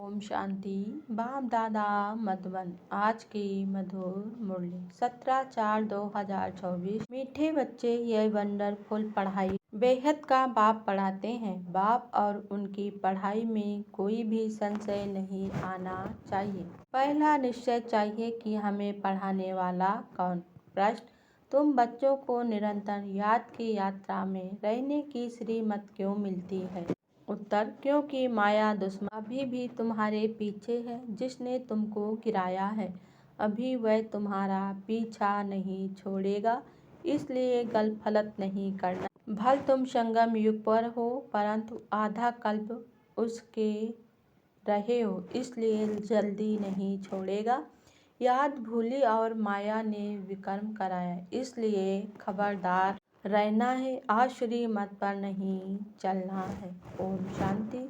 ओम शांति। बाप दादा मधुबन। आज की मधुर मुरली 17/4/2024। मीठे बच्चे, यह वंडरफुल पढ़ाई बेहद का बाप पढ़ाते हैं। बाप और उनकी पढ़ाई में कोई भी संशय नहीं आना चाहिए। पहला निश्चय चाहिए कि हमें पढ़ाने वाला कौन। प्रश्न: तुम बच्चों को निरंतर याद की यात्रा में रहने की श्रीमत क्यों मिलती है? उत्तर: क्योंकि माया दुश्मन अभी भी तुम्हारे पीछे है। जिसने तुमको गिराया है अभी वह तुम्हारा पीछा नहीं छोड़ेगा, इसलिए गलफलत नहीं करना। भल तुम संगम युग पर हो, परंतु आधा कल्प उसके रहे हो, इसलिए जल्दी नहीं छोड़ेगा। याद भूली और माया ने विकर्म कराया, इसलिए खबरदार रहना है। आश्री मत पर नहीं चलना है। ओम शांति।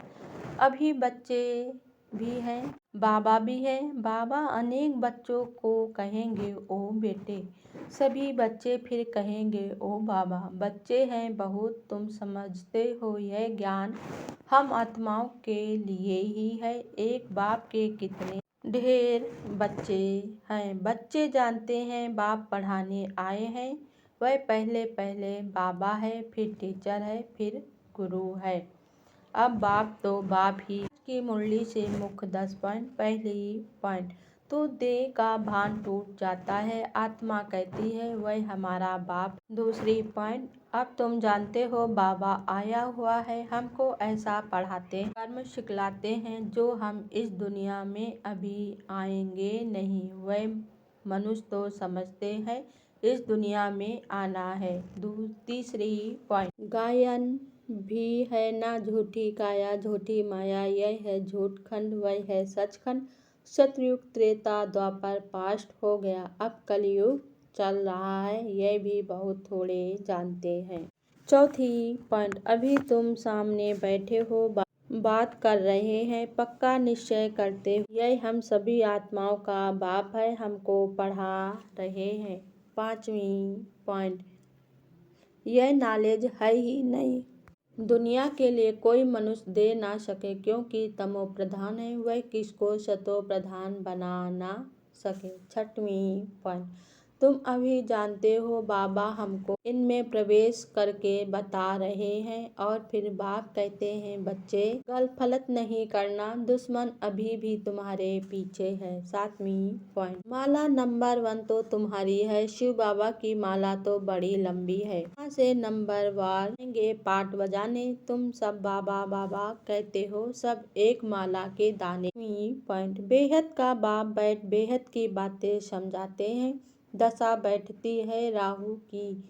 अभी बच्चे भी हैं, बाबा भी हैं। बाबा अनेक बच्चों को कहेंगे ओ बेटे, सभी बच्चे फिर कहेंगे ओ बाबा। बच्चे हैं बहुत, तुम समझते हो यह ज्ञान हम आत्माओं के लिए ही है। एक बाप के कितने ढेर बच्चे हैं। बच्चे जानते हैं बाप पढ़ाने आए हैं। वह पहले बाबा है, फिर टीचर है, फिर गुरु है। अब बाप तो बाप ही। आज की मुरली से मुख्य 10 पॉइंट। पहली पॉइंट: तो देह का भान टूट जाता है, आत्मा कहती है वह हमारा बाप। दूसरी पॉइंट: अब तुम जानते हो बाबा आया हुआ है, हमको ऐसा पढ़ाते हैं, कर्म सिखलाते हैं जो हम इस दुनिया में अभी आएंगे नहीं। वह मनुष्य तो समझते हैं इस दुनिया में आना है। तीसरी पॉइंट: गायन भी है ना झूठी काया झूठी माया, यह है झूठ खंड, वह है सचखंड। सतयुग त्रेता द्वापर पास्ट हो गया, अब कलयुग चल रहा है, यह भी बहुत थोड़े जानते हैं। चौथी पॉइंट: अभी तुम सामने बैठे हो, बात कर रहे हैं, पक्का निश्चय करते हो यह हम सभी आत्माओं का बाप है, हमको पढ़ा रहे हैं। पांचवी पॉइंट: यह नॉलेज है ही नहीं, दुनिया के लिए कोई मनुष्य दे ना सके, क्योंकि तमो प्रधान है, वह किसको सतो प्रधान बना ना सके। छठवीं पॉइंट: तुम अभी जानते हो बाबा हमको इनमें प्रवेश करके बता रहे हैं। और फिर बाप कहते हैं बच्चे गलफलत नहीं करना, दुश्मन अभी भी तुम्हारे पीछे है। सातवीं पॉइंट: माला नंबर 1 तो तुम्हारी है, शिव बाबा की माला तो बड़ी लंबी है, यहाँ से नंबर वार आएंगे पाठ बजाने। तुम सब बाबा बाबा कहते हो, सब एक माला के दाने। पॉइंट: बेहद का बाप बैठ बेहद की बातें समझाते हैं। दशा बैठती है, राहु की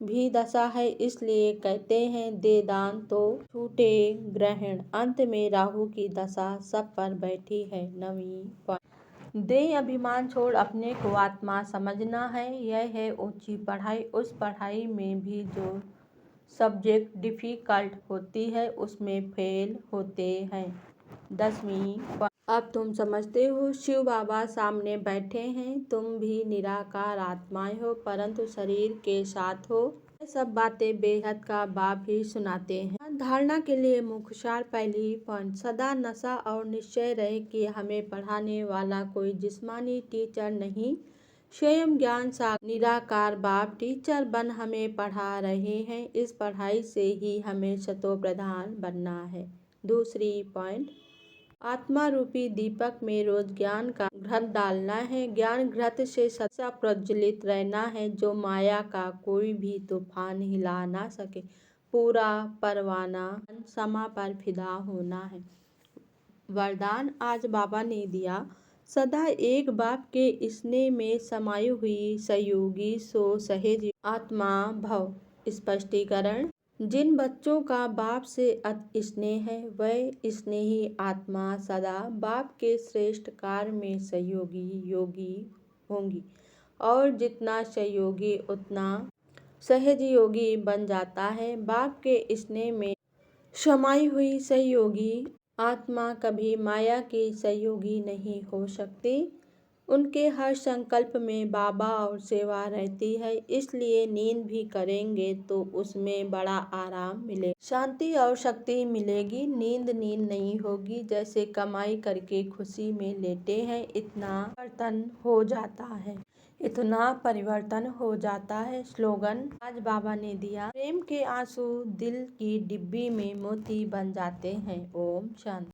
भी दशा है, इसलिए कहते हैं दे दान तो छूटे ग्रहण। अंत में राहु की दशा सब पर बैठी है। 9वीं पॉइंट: देह अभिमान छोड़ अपने को आत्मा समझना है, यह है ऊंची पढ़ाई। उस पढ़ाई में भी जो सब्जेक्ट डिफिकल्ट होती है उसमें फेल होते हैं। 10वीं पॉइंट: अब तुम समझते हो शिव बाबा सामने बैठे हैं, तुम भी निराकार आत्माएं हो, परंतु शरीर के साथ हो। ये सब बातें बेहद का बाप ही सुनाते हैं। धारणा के लिए मुख्य सार। पहली पॉइंट: सदा नशा और निश्चय रहे कि हमें पढ़ाने वाला कोई जिस्मानी टीचर नहीं, स्वयं ज्ञान सागर निराकार बाप टीचर बन हमें पढ़ा रहे हैं। इस पढ़ाई से ही हमें सतो प्रधान बनना है। दूसरी पॉइंट: आत्मा रूपी दीपक में रोज ज्ञान का घृत डालना है, ज्ञान घृत से सदा प्रज्वलित रहना है, जो माया का कोई भी तूफान हिला ना सके। पूरा परवाना समा पर फिदा होना है। वरदान आज बाबा ने दिया, सदा एक बाप के स्नेह में समाई हुई सहयोगी सो सहेज आत्मा भव। स्पष्टीकरण: जिन बच्चों का बाप से अति स्नेह है, वह स्नेही आत्मा सदा बाप के श्रेष्ठ कार्य में सहयोगी योगी होंगी, और जितना सहयोगी उतना सहयोगी बन जाता है। बाप के स्नेह में समाई हुई सहयोगी आत्मा कभी माया की सहयोगी नहीं हो सकती। उनके हर संकल्प में बाबा और सेवा रहती है, इसलिए नींद भी करेंगे तो उसमें बड़ा आराम मिले, शांति और शक्ति मिलेगी। नींद नहीं होगी जैसे कमाई करके खुशी में लेटे हैं, इतना परिवर्तन हो जाता है। स्लोगन आज बाबा ने दिया, प्रेम के आंसू दिल की डिब्बी में मोती बन जाते हैं। ओम शांति।